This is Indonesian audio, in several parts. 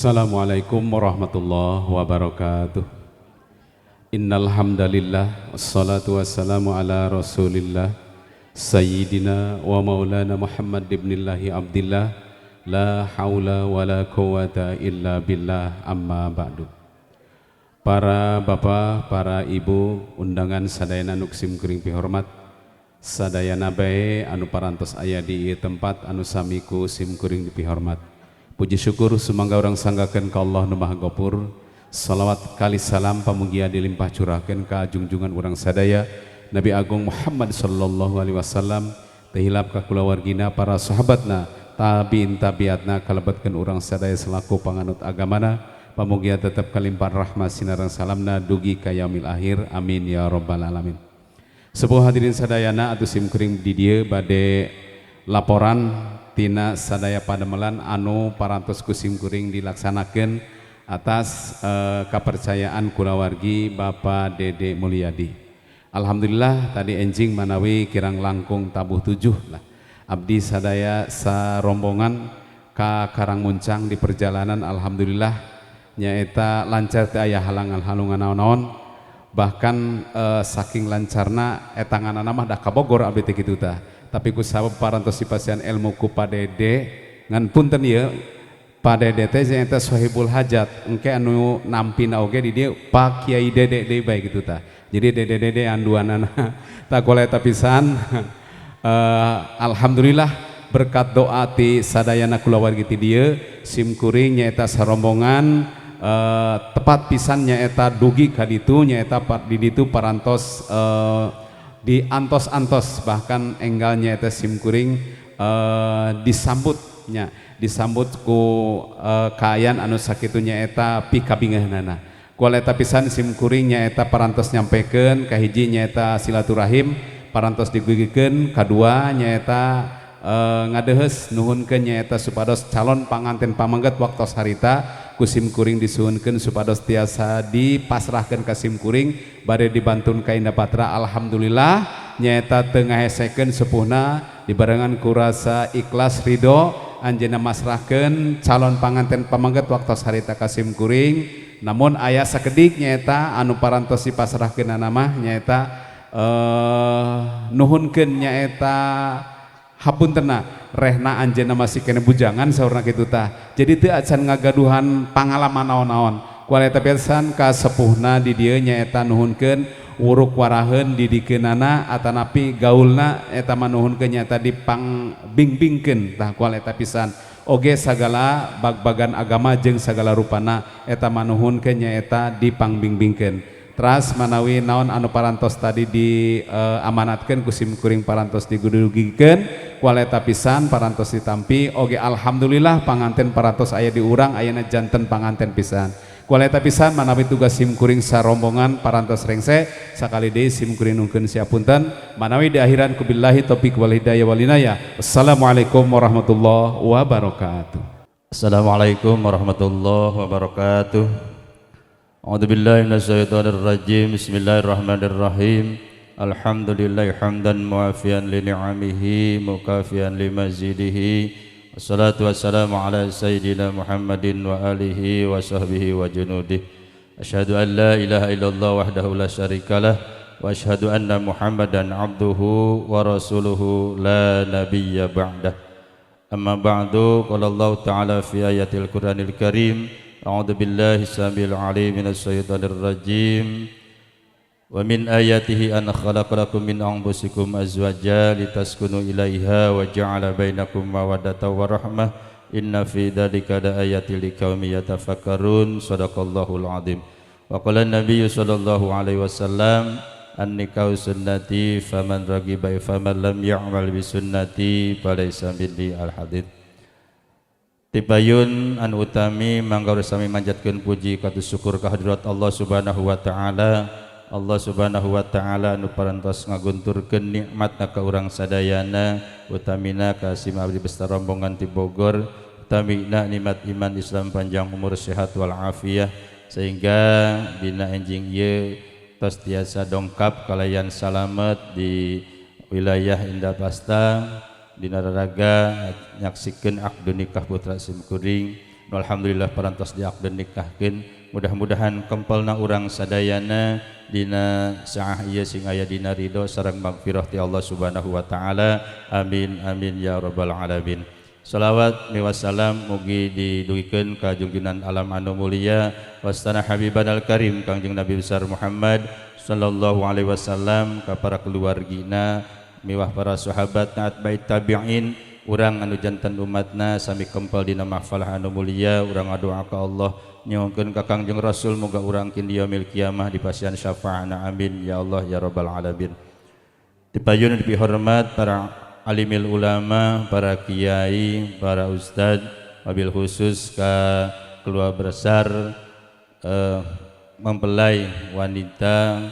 Assalamualaikum warahmatullahi wabarakatuh. Innal hamdalillah wassalatu wassalamu ala Rasulillah Sayyidina wa maulana Muhammad ibnillahi abdillah la haula wala quwata illa billah amma ba'du. Para bapak, para ibu, undangan sadayana nu sim kuring pihormat, sadayana bae anu parantos aya di tempat anu samiku sim kuring dipihormat. Puji syukur sumangga orang sanggakeun ka Allah nu Maha Gopur. Salawat kali salam pamugia dilimpah curahkeun ka junjungan urang sadaya Nabi Agung Muhammad sallallahu alaihi wasallam, tehilap ka kulawargina, para sahabatna, tabiin tabiatna, kalebatkeun urang sadaya selaku panganut agamana. Pamugia tetap kalimpah rahmat sinareng salamna dugi ka yaumil akhir. Amin ya rabbal alamin. Sepuh hadirin sadayana atuh sim kuring di dieu bade laporan tina sadaya pademelan anu parantos kusim kuring dilaksanakan atas kepercayaan kulawargi Bapak Dede Mulyadi. Alhamdulillah tadi enjing manawi kirang langkung tabuh 7 lah. Abdi sadaya sarombongan ka Karangmuncang di perjalanan alhamdulillah nyaeta lancar teu aya halangan-halungan naon-naon. Bahkan saking lancarna etanganana mah dah ka Bogor abdi teh kitu tah. Tapi ku sabab parantos dipasian ilmu ku Padede ngan punten ieu Padede teh eta sahibul hajat engke anu nampina oge di dieu Pak Kiai Dede deui bae kitu tah. Jadi dede-dede anduanana tah kuala eta pisan. Alhamdulillah berkat doa ti sadayana kulawargi ti dieu sim kuring nyaeta sarombongan tepat pisan nyaeta dugi ka ditu nyaeta di ditu parantos di antos-antos, bahkan enggalnya eta sim kuring disambut ku kaayaan anu sakitunya eta pikabingeunana. Kuala eta pisan sim kuring nyaeta parantos nyampekeun kahiji nyaeta silaturahim parantos digugikeun, kadua nyaeta ngadeuheus nuhunkeun nyaeta supados calon panganten pamangget waktos harita ku sim kuring disuhunkeun supados tiasa dipasrahkeun ka sim kuring bade dibantun ka Indah Patra. Alhamdulillah nyaeta teu ngahesekeun sepuhna dibarengan ku rasa ikhlas ridho anjeunna masrahkeun calon panganten pamangget waktos harita ka sim kuring. Namun aya sakedik nyaeta anu parantos dipasrahkeunana mah nyaeta nuhunkeun nyaeta hapuntenna rehna anjeunna masih kene bujangan saurna kitu tah. Jadi teu acan ngagaduhan pangalaman naon-naon. Kuala eta pisan ka sepuhna di dieu nyaeta nuhunkeun uruk waraheun didikeunana atanapi gaulna eta manuhunkeun nyaeta dipangbimbingkeun tah. Kuala eta pisan oge sagala bag-bagan agama jeung sagala rupana eta manuhunkeun nyaeta dipangbimbingkeun. Teras manawi naon anu parantos tadi diamanatkeun ku sim kuring parantos digudugikeun kuala eta pisan parantos ditampi oge alhamdulillah panganten parantos aya di urang ayeuna janten panganten pisan. Kuala eta pisan manawi tugas sim kuring sarombongan parantos rengse sakali deui sim kuring nungkeun siapunten manawi di akhiran kubillahi taufik wal hidayah wal inayah. Wassalamualaikum warahmatullahi wabarakatuh. Assalamualaikum warahmatullahi wabarakatuh. A'udzu billahi minasyaitonir rajim. Bismillahirrahmanirrahim. Alhamdulillah hamdan muafiyan li ni'amihi mukafiyan li mazidihi. Wassalatu wassalamu ala sayyidina Muhammadin wa alihi wa sahbihi wa junudih. Asyhadu an la ilaha illallah wahdahu la syarikalah wa asyhadu anna Muhammadan abduhu wa rasuluhu la nabiyya ba'dah. Amma ba'du, qala Allah ta'ala fi ayatil Qur'anil Karim. A'udzu billahi samil alim minasy syaithanir rajim. Wa min ayatihi an khalaqalakum min anfusikum azwaja litaskunu ilaiha wa ja'ala bainakum mawaddatan wa rahmah. Inna fi dzalika laayatil liqaumin yatafakkarun. Shadaqallahul azim. Wa qala an-nabiy sallallahu alaihi wasallam an-nikahu sunnati faman raghiba faman lam ya'mal bi sunnati falaysa minni al-hadits. Tibayun an utami mangga sami manjatkeun puji katus syukur kehadirat Allah Subhanahu wa taala. Allah Subhanahu wa taala anu parantos ngagunturkeun nikmatna ka urang sadayana, utamina ka sim abdi besar rombongan ti Bogor, utamina nikmat iman Islam panjang umur sehat wal afiyah sehingga dina enjing ieu tos tiasa dongkap kalayan salamet di wilayah Indah Pasta dina raraga nyaksikeun akdu nikah putra sim kuring alhamdulillah parantos diakden nikahkeun mudah-mudahan kempelna urang sadayana dina saah ieu sing aya dina ridho sareng magfirah ti Allah Subhanahu wa taala. Amin amin ya rabbal alamin. Salawat miwas salam mugi diduikeun ka junjungan alam anu mulia wastana habibanal karim Kangjeng Nabi besar Muhammad sallallahu alaihi wasallam, ka para keluargina miwah para sahabat taat bait tabi'in urang anu janten umatna sami kempel dina mahfalah anu mulia. Urang ngadoa ka Allah nyuhunkeun ka Kangjeng Rasul muga urang kin di yaumil kiamah dipasihan syafaatna. Amin ya Allah ya rabbal alamin. Dipayun dihormat para alimil ulama, para kiai, para ustad, wabil khusus ka keluarga besar mempelai wanita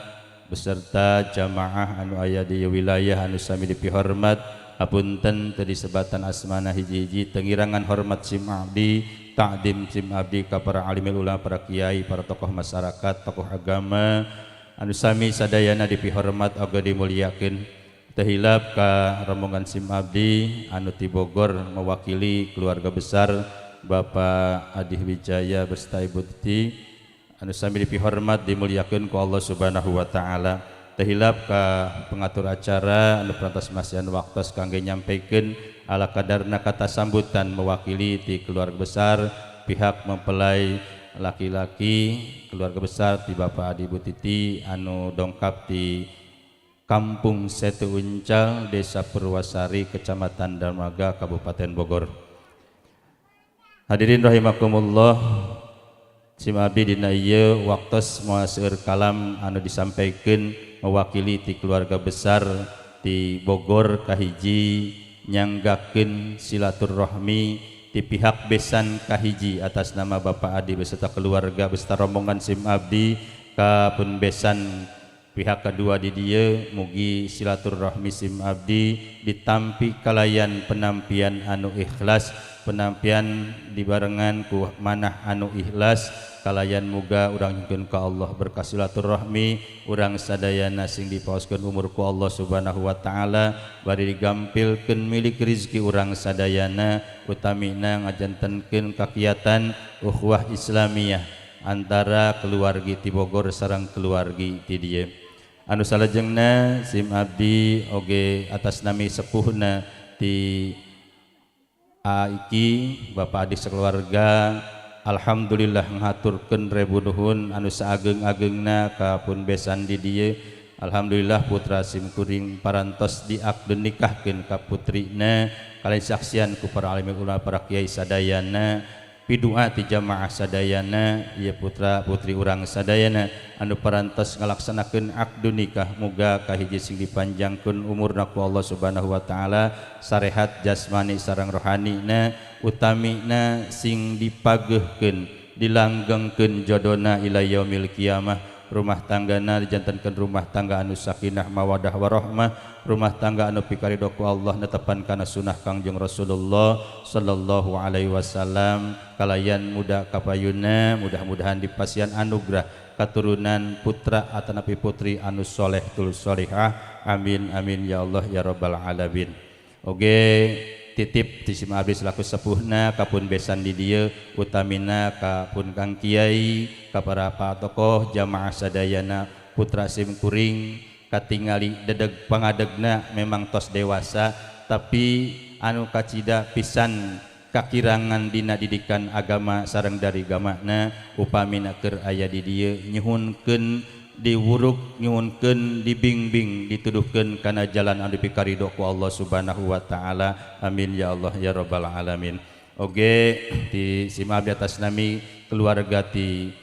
beserta jamaah anu aya di wilayah anu sami dipihormat. Hapunten teu disebatan asmana hiji-hiji, tengirangan hormat sim abdi, ta'dim sim abdi ka para alimil ulama, para kiai, para tokoh masyarakat, tokoh agama anu sami sadayana dipihormat oge dimuliakeun. Teu hilap ka rombongan sim abdi anu ti Bogor mewakili keluarga besar Bapak Adi Wijaya beserta Ibu Titi anu sami dipihormat dimuliakeun ku Allah Subhanahu wa taala. Teu hilap ka pengatur acara anu parantos masihan waktos kangge nyampikeun ala kadarna kata sambutan mewakili ti keluarga besar pihak mempelai laki-laki keluarga besar ti Bapak Adi Ibu Titi anu dongkap ti Kampung Setu Uncal, Desa Purwasari, Kecamatan Darmaga, Kabupaten Bogor. Hadirin rahimakumullah, sim abdi dina ieu waktos moal seueur kalam anu disampaikeun mewakili ti keluarga besar ti Bogor kahiji nyanggakeun silaturahmi ti pihak besan kahiji atas nama Bapak Adi beserta keluarga beserta rombongan sim abdi ka pun besan pihak kedua di dieu. Mugi silaturahmi sim abdi ditampi kalayan penampian anu ikhlas, penampian dibarengan ku manah anu ikhlas, kalayan muga urang nyuhkeun ka Allah berkah silaturahmi urang sadayana sing dipaoskeun umur ku Allah Subhanahu wa taala bari digampilkeun milik rezeki urang sadayana, utamina ngajantenkeun kakiatan ukhuwah Islamiyah antara keluargi ti Bogor sareng keluargi ti dieu. Anu salajengna sim abdi oge atas nami sepuhna ti aiki Bapak Adi sekeluarga alhamdulillah ngaturkeun rebu nuhun anu saageng-agengna ka pun besan di dieu. Alhamdulillah putra sim kuring parantos diakden nikahkeun ka putrina kalayan saksian ku para alim ulama, para kiai sadayana, pidua ti jamaah sadayana, ieu putra putri urang sadayana anu parantos ngalaksanakeun akdu nikah. Muga kahiji sing dipanjangkeun umurna ku Allah Subhanahu wa taala, sarehat jasmani sareng rohanina, utamina sing dipageuhkeun dilanggengkeun jodona ila yaumil kiamah. Rumah tanggana dijantankeun rumah tangga anu sakinah mawadah warahmah, rumah tangga anu pikaridho ku Allah netepan kana sunah Kangjeng Rasulullah sallallahu alaihi wasallam, kalayan muda kapayuna mudah-mudahan dipasihan anugerah katurunan putra atanapi putri anu soleh tul solihah. Amin amin ya Allah ya rabbal alamin. Oge titip ti sim abdi selaku sepuhna kapun besan di dieu, utamina kapun Kang Kiai, ka para tokoh jamaah sadayana, putra sim kuring katingali dedeg pangadegna memang tos dewasa tapi anu kacida pisan kakirangan dina didikan agama sareng dari gamana, upamina keur aya di dieu nyuhunkeun diwuruk, nyuhunkeun dibimbing, dituduhkeun kana jalan anu pikaridho ku Allah Subhanahu wa taala. Amin ya Allah ya rabbal alamin. Oge di sim abdi atas nami keluarga ti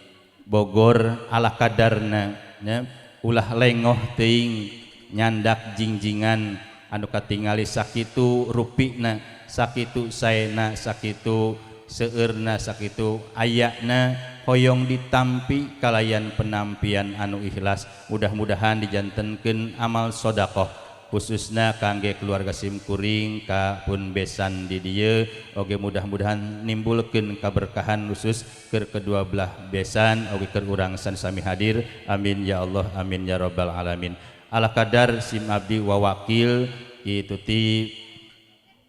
Bogor ala kadarna nya ulah lengoh teuing nyandak jingjingan anu katingali sakitu rupina, sakitu saena, sakitu seueurna, sakitu ayana, hoyong ditampi kalayan penampian anu ikhlas. Mudah-mudahan dijantenkeun amal sodakoh khususna kangge keluarga sim kuring ka pun besan di dieu, oge mudah-mudahan nimbulkeun kaberkahan khusus keur kedua belah besan oge keur urang sami hadir. Amin ya Allah amin ya rabbal alamin. Ala kadar sim abdi wawakil kitu ti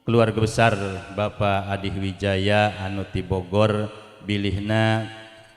keluarga besar Bapak Adi Wijaya anu ti Bogor bilihna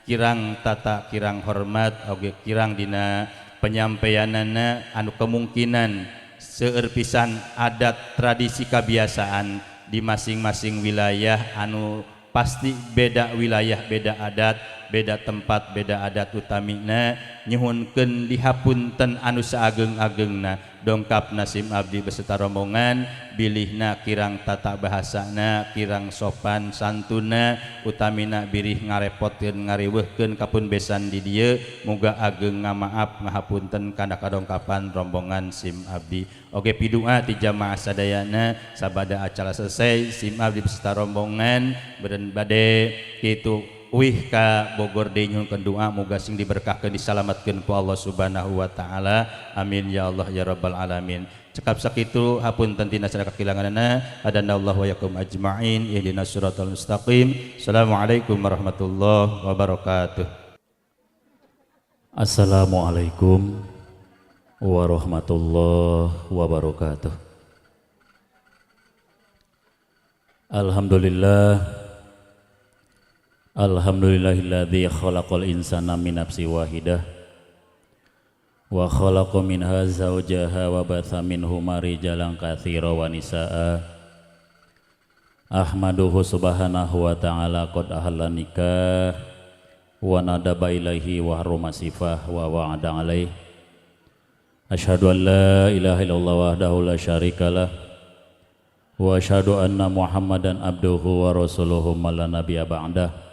kirang tata kirang hormat oge kirang dina penyampaianana anu kemungkinan seueur pisan adat tradisi kebiasaan di masing-masing wilayah anu pasti beda wilayah beda adat beda tempat beda adat utamina nyuhunkeun dihapunten anu saageng-agengna dongkapna sim abdi beserta rombongan bilihna kirang tata bahasana kirang sopan santuna utamina birih ngarepotkeun ngariweuhkeun kapun besan di dieu muga ageng ngamaaf ngahapunten kana kadongkapan rombongan sim abdi oge pidua ti jamaah sadayana sabada acara selesai sim abdi beserta rombongan beren bade kitu uih ka Bogor deui nyuhunkeun doa muga sing diberkahkeun disalamatkeun ku Allah Subhanahu wa taala amin ya Allah ya rabbal alamin cekap sakitu hapunten tina sadaya kakilanganna hadanallahu wa yakum ajmain ihdinas siratal mustaqim assalamualaikum warahmatullahi wabarakatuh. Assalamualaikum warahmatullahi wabarakatuh. Alhamdulillahilladzi khalaqal insana min nafsin wahidah wa khalaqa minha zawjaha wa batha minhuma rijalan katsiran wa nisaa ahmaduhu subhanahu wa ta'ala qad ahalla nikah wa nadaba ilaihi wa harrama sifah wa wa'ada alaih asyhadu an la ilaha illallah wahdahu la syarikalah wa asyhadu anna muhammadan abduhu wa rasuluhu la nabiyya ba'dah.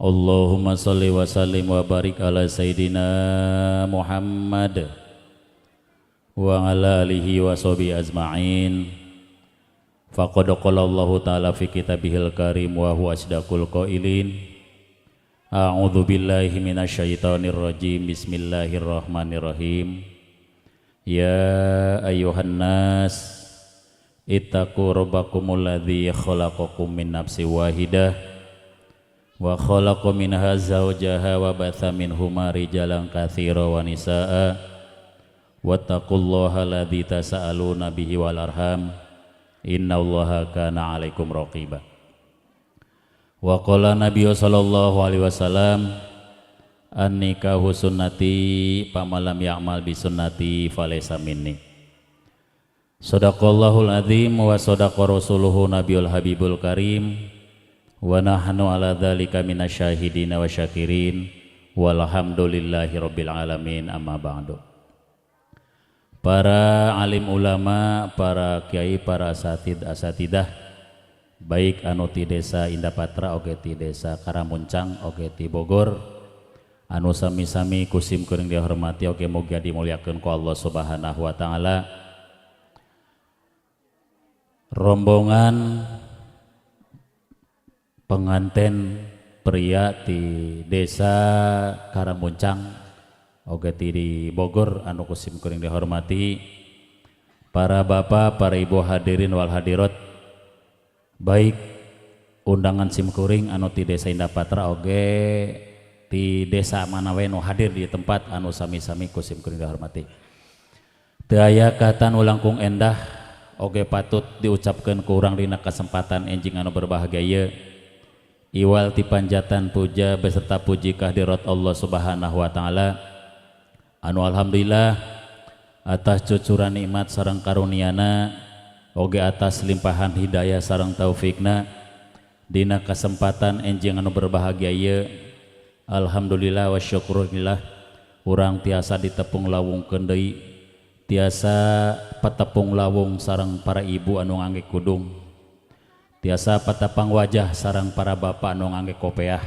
Allahumma salli wa sallim wa barik ala Sayyidina Muhammad wa ala alihi wa sahbihi ajma'in. Faqad qala Allahu ta'ala fi kitabihil karim wa huwa asdaqul qailin. A'udzu billahi minasyaitonir rajim. Bismillahirrahmanirrahim. Ya ayyuhan nas ittaqu rabbakumul ladzi khalaqakum min nafsin wahidah wa khalaqa minha zawjaha wa batha minhuma rijalan katsiran wa nisaa wattaqullaha alladzi tasaaluna bihi wal arham innallaha kana 'alaikum raqiba. Wa qala nabiyyu sallallahu alaihi wasallam an-nikahu sunnati pamalam ya'mal bi sunnati falaysa minni. Shadaqallahul azim wa shadaqa rasuluhu nabiyul habibul karim wa nahnu ala dzalika minasyahidina wa syakirin walhamdulillahi rabbil alamin amma ba'du. Para alim ulama, para kiai, para asatidah baik anu ti desa Indah Patra oge ti desa Karamuncang oge ti Bogor anu sami-sami kusim kuring dihormati oge mugia dimuliakeun ku Allah Subhanahu wa taala. Rombongan penganten pria di desa Karamuncang oge ti di Bogor anu kusim kuring dihormati, para bapak, para ibu hadirin wal hadirat, baik undangan simkuring anu ti desa Indah Patra oge ti desa mana wae nu hadir di tempat anu sami-sami kusim kuring dihormati. Teu aya katan ulangkung endah oge patut diucapkeun ku urang dina kesempatan enjing anu berbahagia ieu. Iwal ti panjatan puja beserta puji kehadirat Allah Subhanahu wa taala anu alhamdulillah atas cucuran nikmat sareng karuniana oge atas limpahan hidayah sareng taufikna dina kesempatan enjing anu berbahagia ieu. Alhamdulillah wa syukurillah urang tiasa ditepung lawungkeun deui tiasa patepung lawung sareng para ibu anu ngangge kudung tiasa patapang wajah sarang para bapak anu ngangge kopeah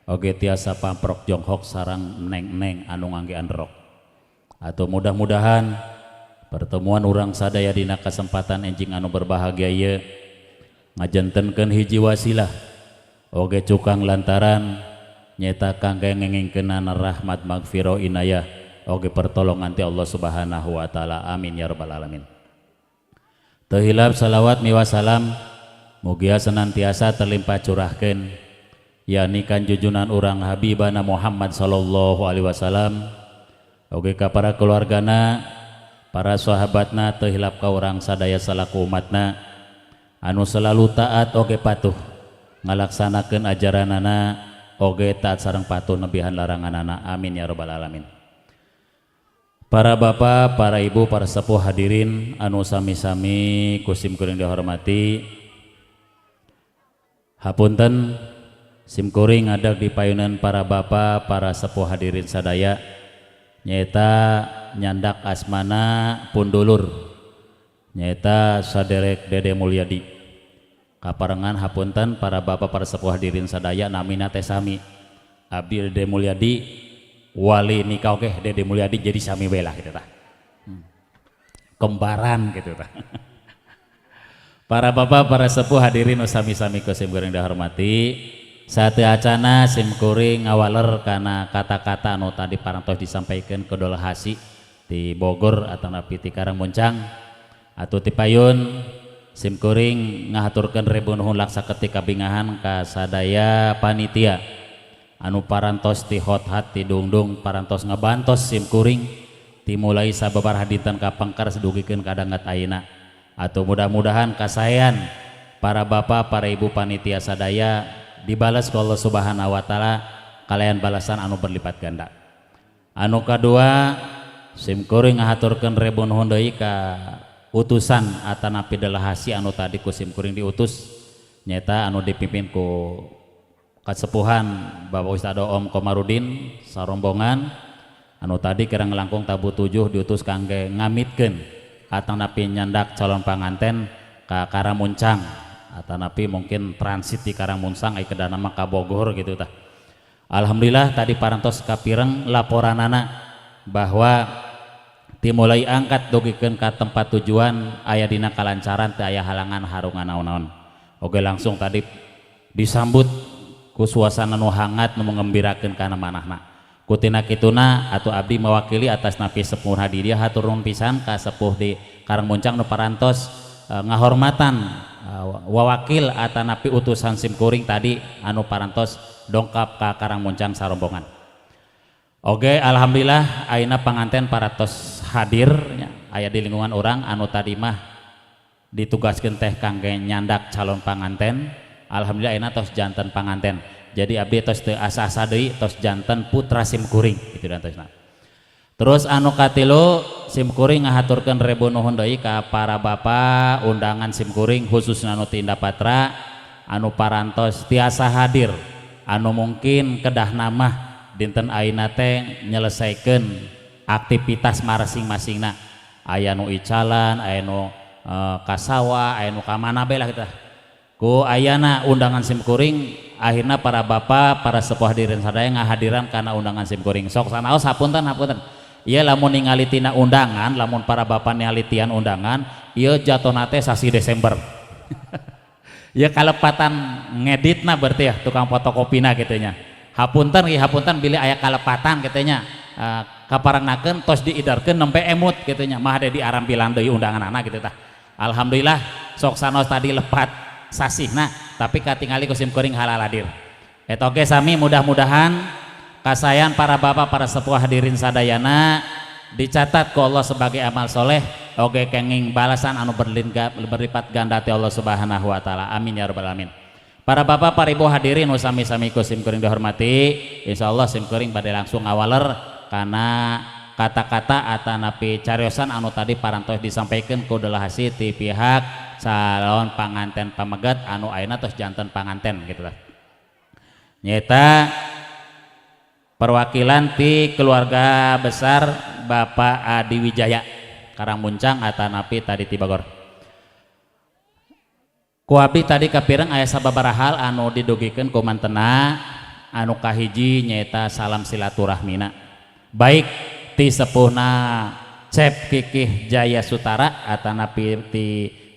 oge tiasa pamprok jonghok sarang neng-neng anu ngangge androk. Atau mudah-mudahan pertemuan urang sadaya dina kesempatan enjing anu berbahagia ieu ngajentenkeun hiji wasilah oge cukang lantaran nyata kangge ngengingkeunana rahmat magfirah inayah oge pertolongan ti Allah Subhanahu wa taala amin ya rabbal alamin. Teu hilap salawat miwa salam mugia senantiasa terlimpah curahkeun yakni kan junjunan urang habibana Muhammad sallallahu alaihi wasallam oge ka para keluargana, para sahabatna, teu hilap ka urang sadaya salaku umatna anu selalu taat oge patuh ngalaksanakeun ajaranana oge taat sareng patuh nebihan laranganana. Amin ya rabbal alamin. Para bapak, para ibu, para sepuh hadirin anu sami-sami kusim kuring dihormati, hapunten sim kuring ngadag di payunan para bapak, para sepuh hadirin sadaya nyaeta nyandak asmana pundulur nyaeta saderek Dede Mulyadi. Kaparengan hapunten para bapak, para sepuh hadirin sadaya namina teh sami abdi Dede Mulyadi, wali nikah oke Dede Mulyadi, jadi sami belah gitu tah, kembaran gitu tah. Para bapak, para sepuh hadirin sami-sami kusim kuring dihormati, saat acana sim kuring ngawaler karena kata-kata anu tadi parantos disampaikan ke Dola Hasi di Bogor atau napi ti Karangmuncang atau ti Payun. Sim kuring ngahaturkeun rebu nuhun laksa ketika bingahan ka sadaya panitia anu parantos ti hot-hat ti dungdung parantos ngabantos sim kuring dimulai sababaraha dinten ka pangkar sedugikeun kadangat ayeuna. Atau mudah-mudahan kasayan para bapak, para ibu panitia sadaya dibalas ku Allah Subhanahu wa taala kalayan balasan anu berlipat ganda. Anu kadua sim kuring ngahaturkeun rebu nuhun deui ka utusan atanapi Dola Hasi anu tadi ku sim kuring diutus nyata anu dipimpin ku kasepuhan Bapak Ustaz Om Komarudin sarombongan anu tadi kira ngelangkung tabu 7 diutus kangge ngamitkeun atanapi nyandak calon panganten ka Karangmuncang atanapi mungkin transit di Karangmuncang ai kedana mah ka Bogor gitu tah. Alhamdulillah tadi parantos kapireng laporanana bahwa dimulai angkat dogikeun ka tempat tujuan aya dina kalancaran teu aya halangan harungan naon-naon. Oge langsung tadi disambut ku suasana nu hangat nu mengembirakeun kana manahna. Kutina kituna atuh abdi mewakili atas napi sepuh hadiria hatur nuhun pisan ka sepuh di Karangmuncang nu parantos ngahormatan wawakil atanapi utusan sim kuring tadi anu parantos dongkap ka Karangmuncang sarombongan. Oke, alhamdulillah ayeuna panganten parantos hadir aya di lingkungan orang anu tadi mah ditugaskeun teh kangge nyandak calon panganten. Alhamdulillah ayeuna tos janten panganten. Jadi abdi tos teu asa-asa deui tos janten putra sim kuring gitu dan tosna. Terus anu katilu sim kuring ngahaturkeun rebu nuhun deui ka para bapak undangan sim kuring khususna anu ti Indah Patra anu parantos tiasa hadir anu mungkin kedah namah dinten ayeuna teh nyelesaikeun aktivitas masing-masingna. Aya nu icalan, aya nu ka sawah, aya nu ka mana bae lah kita. Ku ayana undangan sim kuring akhirna para bapak, para sepuh hadirin sadaya ngahadiran karena undangan sim kuring. Sok sanaos hapunten. Ieu lamun ningali tina undangan, lamun para bapak ningali tian undangan, ieu jatona teh sasi Desember. Ya kalepatan ngeditna berarti ya tukang fotokopina gitu nya. Hapunten bilih aya kalepatan katanya kaparangnakeun tos diidarkeun nempe emut katanya mah ada di arampilan deui undanganana gitu tah. Alhamdulillah sok sanos tadi lepat sasihna tapi katingali ku sim kuring halal hadir. Eta oge sami mudah-mudahan kasayan para bapak, para sepuh hadirin sadayana dicatat ku Allah sebagai amal soleh oge kenging balasan anu berlipat ganda ti Allah Subhanahu wa taala. Amin ya rabbal alamin. Para bapak, para ibu hadirin sami-sami ku sim kuring dihormati, insyaallah sim kuring bade langsung awaler karena kata-kata atanapi cariosan anu tadi parantos disampaikan ku Dola Hasi ti pihak calon panganten pamegat anu ayeuna tos janten panganten gitu lah. Nyata perwakilan ti keluarga besar Bapak Adi Wijaya Karangmuncang atanapi tadi ti Bogor. Ku abdi tadi kapireng aya sababaraha hal anu didugikeun ku mantena anu kahiji nyaeta salam silaturahmina baik ti sepuhna Cep Kikih Jaya Sutara atanapi ti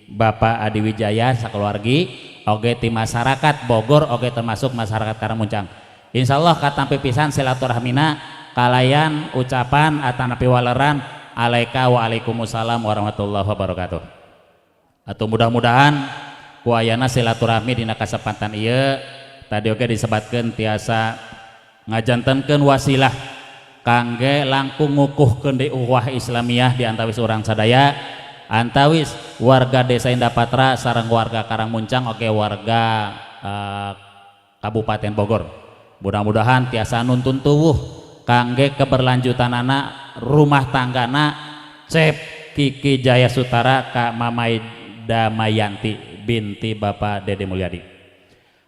Bapak Adi Wijaya sakeluargi oge ti masyarakat Bogor oge termasuk masyarakat Karangmuncang. Insyaallah katampi pisan silaturahmina kalayan ucapan atanapi waleran alaika wa alaikumussalam warahmatullahi wabarakatuh. Atau mudah-mudahan kuayana silaturahmi dina kasempatan ieu tadi oge disebatkeun tiasa ngajantenkeun wasilah kangge langkung ngukuhkeun deui uhwah Islamiyah di antawis urang sadaya antawis warga Desa Indah Patra sareng warga Karangmuncang oke warga Kabupaten Bogor. Mudah-mudahan tiasa nuntun tuwuh kangge keberlanjutan anak rumah tanggana Cep Kiki Jaya Sutara Kak Mamai Damayanti binti Bapak Dede Mulyadi.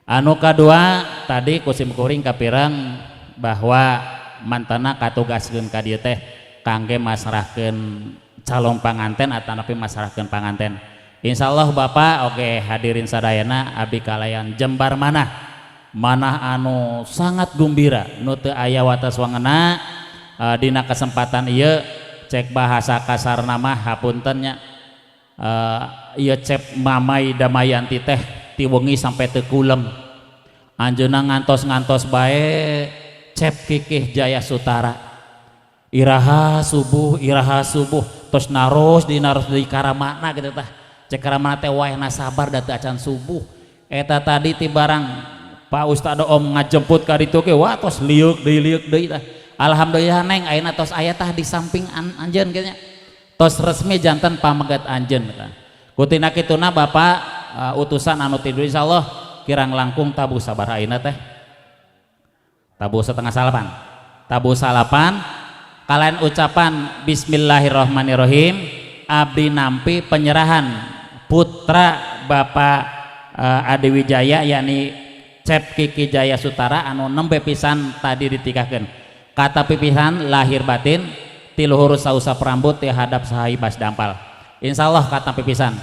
Anu kadua tadi kusim kuring kapirang bahwa mantana katugaskeun ka dieu teh kangge masrahkeun calon panganten atanapi masrahkeun panganten. Insyaallah Bapak oke hadirin sadayana abi kalayan jembar manah anu sangat gembira nu teu aya wates wangena dina kesempatan ieu cek bahasa kasarna mah hapunten nya ieu Cep Mamai Damayanti teh ti wengi sampai teu kulem anjeunna ngantos-ngantos bae Cep Kikih Jaya Sutara iraha subuh terus naros di karamana gitu tah cek karamana teh wayahna sabar da teu acan subuh eta tadi ti barang Pak Ustad Om ngajemput ka ditu ge wah tos liuk deui tah alhamdulillah neng ayeuna tos aya tah di samping anjeun kitu nya tos resmi janten pamegat anjeun tah kutina kituna Bapak utusan anu tidur insyaallah kirang langkung tabu sabar ayeuna teh tabu setengah salapan kalian ucapan bismillahirrahmanirrahim abdi nampi penyerahan putra Bapak Adi Wijaya yakni Cep Kiki Jaya Sutara anu nembe pisan tadi ditikahkeun kata pipisan lahir batin ti luhur sausap rambut ti hadap sahai bas dampal insyaallah kata pipisan.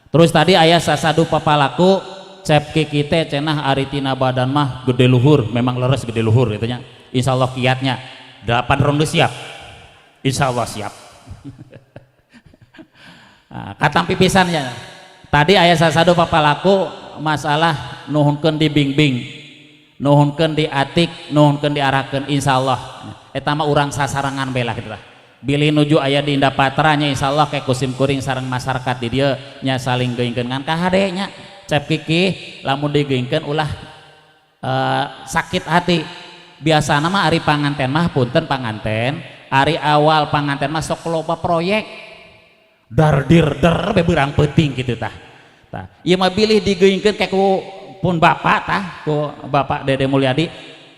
Terus tadi aya sasadu papalaku Cep Kiki teh cenah ari tina badan mah gede luhur memang leres gede luhur gitu nya insyaallah kiatnya 8 ronde siap insyaallah siap. Katam pipisannya tadi aya sasadu papalaku masalah nuhunkeun dibimbing nuhunkeun diatik nuhunkeun diarahkeun insyaallah eta mah urang sasarangan bela kitu tah bilih nuju aya di Indah Patra nya insyaallah kayak kusim kuring sareng masyarakat di dieu nya saling geuingkeun ngan ka hade nya Cep Kiki lamun digeuingkeun ulah sakit hati biasana mah ari panganten mah punten panganten ari awal panganten mah sok loba proyek dardir beberang penting gitu tah ieu mah bilih digeuingkeun kayak ku pun bapak tah ku Bapak Dede Mulyadi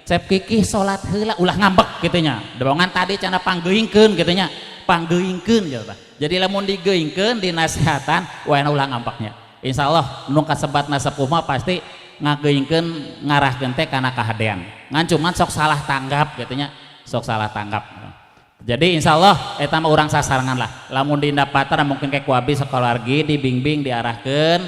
Cep Kiki salat heula ulah ngambek kitu nya debongan tadi cenah panggeuingkeun kitu nya panggeuingkeun ya tah jadi lamun digeuingkeun dinasehatan waena ulah ngambeknya insyaallah nu kasebatna sepuh mah pasti ngageuingkeun ngarahkeun teh kana kahadean ngan cuman sok salah tanggap kitu nya sok salah tanggap jadi insyaallah eta mah urang sasarangan lah lamun di Indah Patra mungkin kayak kuabi sakeluargi dibimbing diarahkeun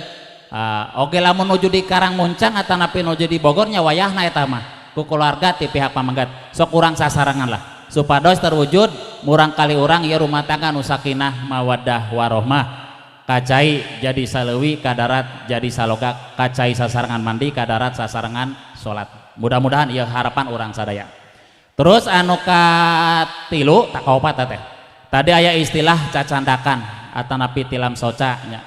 oke lamun nuju di Karangmuncang atanapi nuju di Bogornya wayahna eta mah ku keluarga ti pihak pamanggat sok urang sasarangan lah supados terwujud murang kali urang ieu rumah tangga nu sakinah mawaddah warahmah kacai jadi saleuwi kadarat jadi saloga kacai sasarangan mandi kadarat sasarangan salat mudah-mudahan ieu harapan urang sadaya. Terus anu katilu tak kaopat teh tadi aya istilah cacandakan atanapi tilam soca nya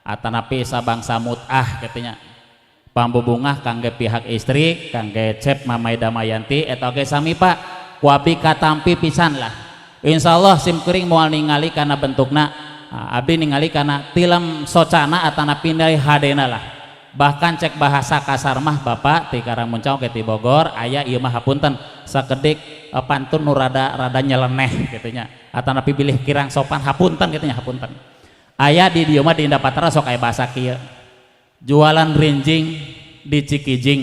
atanapi sabangsa mut'ah katanya pambubungah kangge pihak istri kangge Cep Mamai Damayanti eta oge sami Pak kuabi katampi pisan lah insyaallah sim kuring moal ningali kana bentukna abdi ningali kana tilam socana atanapi dari hadena lah bahkan cek bahasa kasar mah Bapak ti Karangmuncang ke ti Bogor aya ieu mah hapunten sakedik pantun nu rada nyeleneh kitu nya atanapi bilih kirang sopan hapunten kitu nya hapunten aya di dieu mah di Indah Patra sok aya bahasa kieu jualan rinjing di Cikijing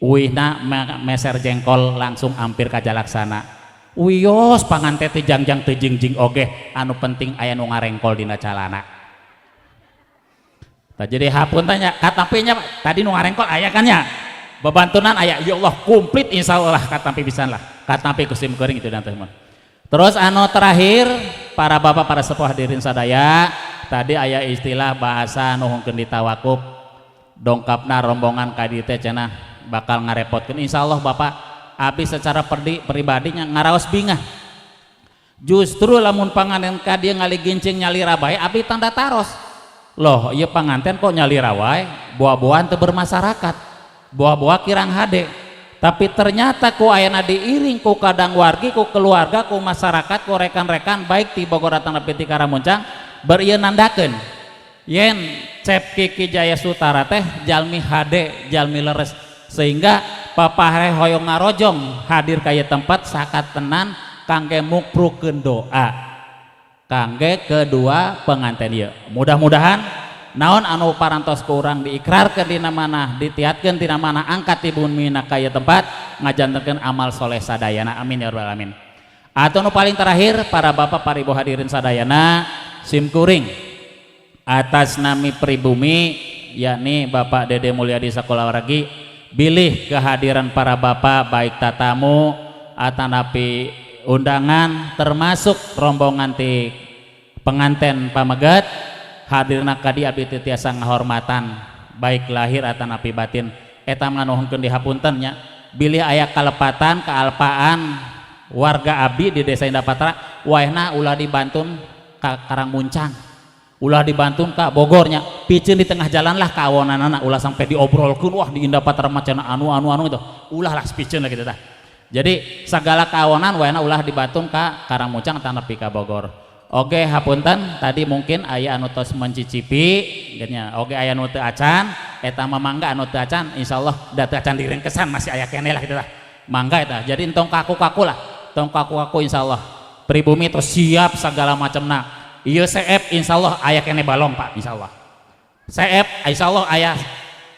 uihna meser jengkol langsung ampir ka jalaksana wios panganten teh jangjang teu jingjing oge anu penting aya nu ngarengkol dina calana. Tah jadi hapuntennya katapinya tadi nu ngarengkol aya kan nya bebantunan aya ya Allah komplit insyaallah katampi pisan lah katampi kusim kuring itu dan teman. Terus anu terakhir para bapak para sepuh hadirin sadaya tadi aya istilah bahasa nu hungkeun ditawakuf dongkapna rombongan ka dieu teh cenah bakal ngarepotkeun insyaallah Bapak abdi secara pribadinya ngaraos bingah justru lamun panganen ka dieu ngali gincing nyali rabae abdi tanda taros loh ieu panganten kok nyali rawae buah-buahan teu bermasyarakat buah-buah kirang hade tapi ternyata ku ayana diiring ku kadang wargi ku keluarga ku masyarakat ku rekan-rekan baik di Bogor atau di Karangmuncang berieu nandakeun yen Cep Kiki Jaya Sutara teh jalmi hade jalmi leres sehingga papahre hoyong ngarojong hadir ka ieu tempat sakat tenan kangge mukprukeun doa kangge kedua pengantin ieu. Mudah-mudahan naon anu parantos ku urang diikrarkeun dina manah ditiatkeun tina manah angkat ti bumi ka ieu tempat ngajantenkeun amal soleh sadayana amin ya rabbal alamin. Atau nu paling terakhir para bapak para ibu hadirin sadayana simkuring atas nami pribumi yakni Bapak Dede Mulyadi Sakulawargi bilih kehadiran para bapak baik tatamu atanapi undangan termasuk rombongan ti penganten pamegat hadirna kadi abdi teu tiasa ngahormatan baik lahir atanapi batin eta nganuhungkeun dihapunten nya bilih aya kalepatan kaalpaan warga abdi di Desa Indah Patra waehna ulah dibantun ka Karangmuncang ulah dibantun ka Bogornya piceun di tengah jalan lah kaawonanana ulah sampai diobrolkeun wah di Indah Patra macana anu itu ulah lah piceun lah gitu tah. Jadi segala kaawonan waehna ulah dibantun ka Karangmuncang tanapi ka Bogor. Oge hapunten tadi mungkin aya anu tos mencicipi nya oge aya anu teu acan eta mah mangga anu teu acan insyaallah da teu acan direngkesan masih aya keneh lah gitu tah. Mangga eta. Jadi entong kaku-kaku lah. Tong kaku-kaku insyaallah. Pribumi terus siap segala macamna. Ieu CF insyaallah aya keneh balong Pak insyaallah. CF insyaallah aya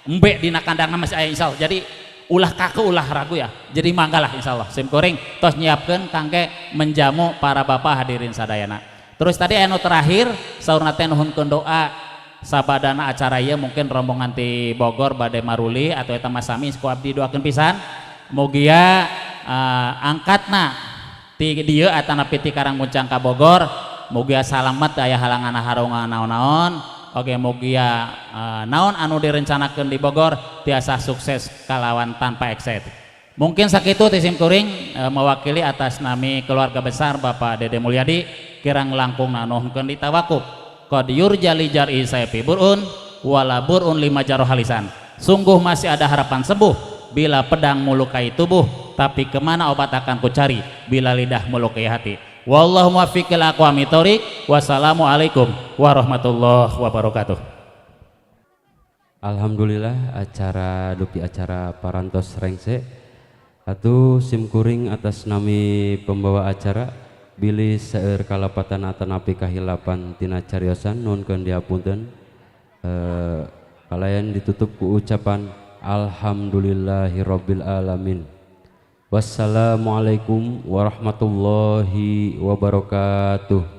embe dina kandangna masih aya insyaallah. Jadi ulah kaku ulah ragu ya. Jadi mangga lah insyaallah. Simkuring tos nyiapkeun kangge menjamu para bapak hadirin sadayana. Terus tadi anu terakhir saurna teh nuhunkeun doa sabadana acara ieu mungkin rombongan ti Bogor bade maruli atau eta masami ku abdi doakeun pisan mugia angkatna ti dieu atanapi ti Karangmuncang ka Bogor mugia salamet aya halangan harongan naon-naon oge mugia naon anu direncanakeun di Bogor tiasa sukses kalawan tanpa ekset. Mungkin sakitu ti simkuring mewakili atas nami keluarga besar Bapak Dede Mulyadi kirang langkung nanuhkeun ditawakuf qad yurjali jar'i sayfi burun wala burun lima jaro halisan. Sungguh masih ada harapan sembuh bila pedang melukai tubuh, tapi kemana obat akan kucari bila lidah melukai hati. Wallahu muwaffiq ila aqwamit thoriq. Wassalamualaikum warahmatullahi wabarakatuh. Alhamdulillah acara dupi acara parantos rengse atuh simkuring atas nami pembawa acara bilih seueur kalapatan atanapi kahilapan tina cariosan nuhunkeun dihapunten kalayan ditutup ku ucapan Alhamdulillahirabbil alamin. Wassalamualaikum warahmatullahi wabarakatuh.